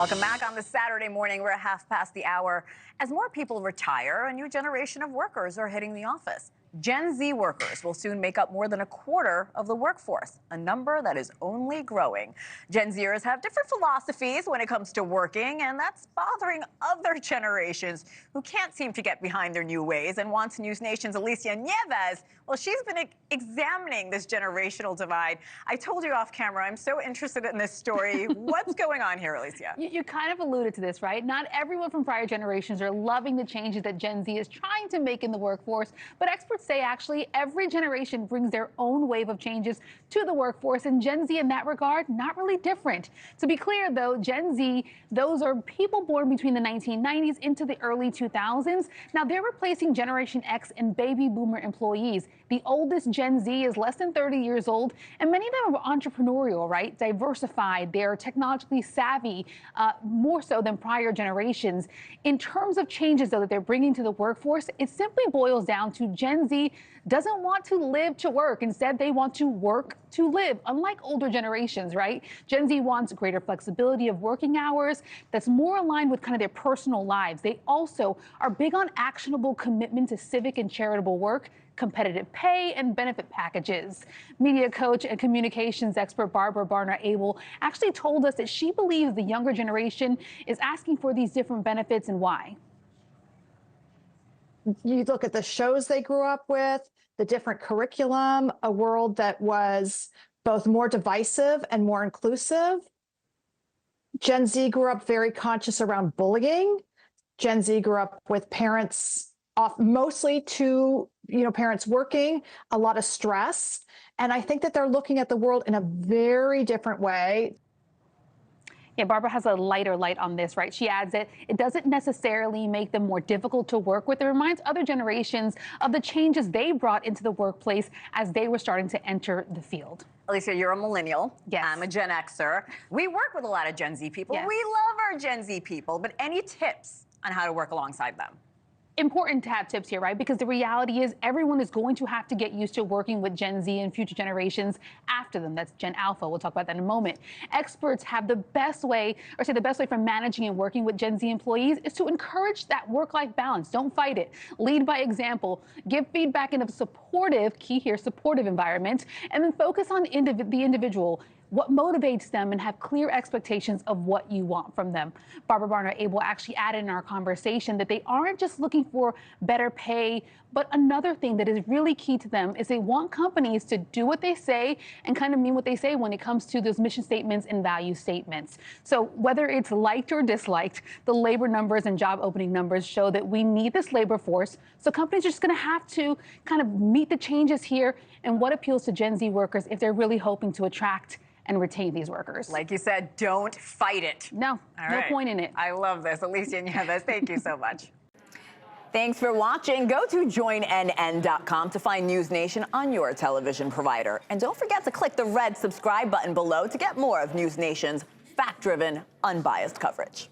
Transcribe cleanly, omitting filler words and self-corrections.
Welcome back on this Saturday morning. We're at half past the hour. As more people retire, a new generation of workers are hitting the office. Gen Z workers will soon make up more than a quarter of the workforce, a number that is only growing. Gen Zers have different philosophies when it comes to working, and that's bothering other generations who can't seem to get behind their new ways and wants NewsNation's Alicia Nieves. Well, she's been examining this generational divide. I told you off camera, I'm so interested in this story. What's going on here, Alicia? You kind of alluded to this, right? Not everyone from prior generations are loving the changes that Gen Z is trying to make in the workforce, but experts say actually every generation brings their own wave of changes to the workforce, and Gen Z in that regard, not really different. To be clear, though, Gen Z, those are people born between the 1990s into the early 2000s. Now, they're replacing Generation X and baby boomer employees. The oldest Gen Z is less than 30 years old, and many of them are entrepreneurial, right? Diversified, they're technologically savvy, more so than prior generations. In terms of changes, though, that they're bringing to the workforce, it simply boils down to Gen Z doesn't want to live to work. Instead, they want to work to live, unlike older generations, right? Gen Z wants greater flexibility of working hours that's more aligned with kind of their personal lives. They also are big on actionable commitment to civic and charitable work, competitive pay, and benefit packages. Media coach and communications expert Barbara Barner-Abel actually told us that she believes the younger generation is asking for these different benefits and why. You look at the shows they grew up with, the different curriculum, a world that was both more divisive and more inclusive. Gen Z grew up very conscious around bullying. Gen Z grew up with parents mostly parents working, a lot of stress. And I think that they're looking at the world in a very different way. Yeah, Barbara has a lighter light on this, right? She adds that it doesn't necessarily make them more difficult to work with. It reminds other generations of the changes they brought into the workplace as they were starting to enter the field. Alicia, you're a millennial. Yes. I'm a Gen Xer. We work with a lot of Gen Z people. Yes. We love our Gen Z people, but any tips on how to work alongside them? Important to have tips here, right? Because the reality is everyone is going to have to get used to working with Gen Z and future generations after them. That's Gen Alpha. We'll talk about that in a moment. Experts have the best way for managing and working with Gen Z employees is to encourage that work-life balance. Don't fight it. Lead by example. Give feedback in a supportive, key here, supportive environment, and then focus on the individual, what motivates them, and have clear expectations of what you want from them. Barbara Barner-Abel actually added in our conversation that they aren't just looking for better pay, but another thing that is really key to them is they want companies to do what they say and kind of mean what they say when it comes to those mission statements and value statements. So whether it's liked or disliked, the labor numbers and job opening numbers show that we need this labor force. So companies are just going to have to kind of meet the changes here and what appeals to Gen Z workers if they're really hoping to attract and retain these workers. Like you said, don't fight it. No, no point in it. I love this. Alicia Nieves, thank you so much. Thanks for watching. Go to joinnn.com to find NewsNation on your television provider. And don't forget to click the red subscribe button below to get more of NewsNation's fact-driven, unbiased coverage.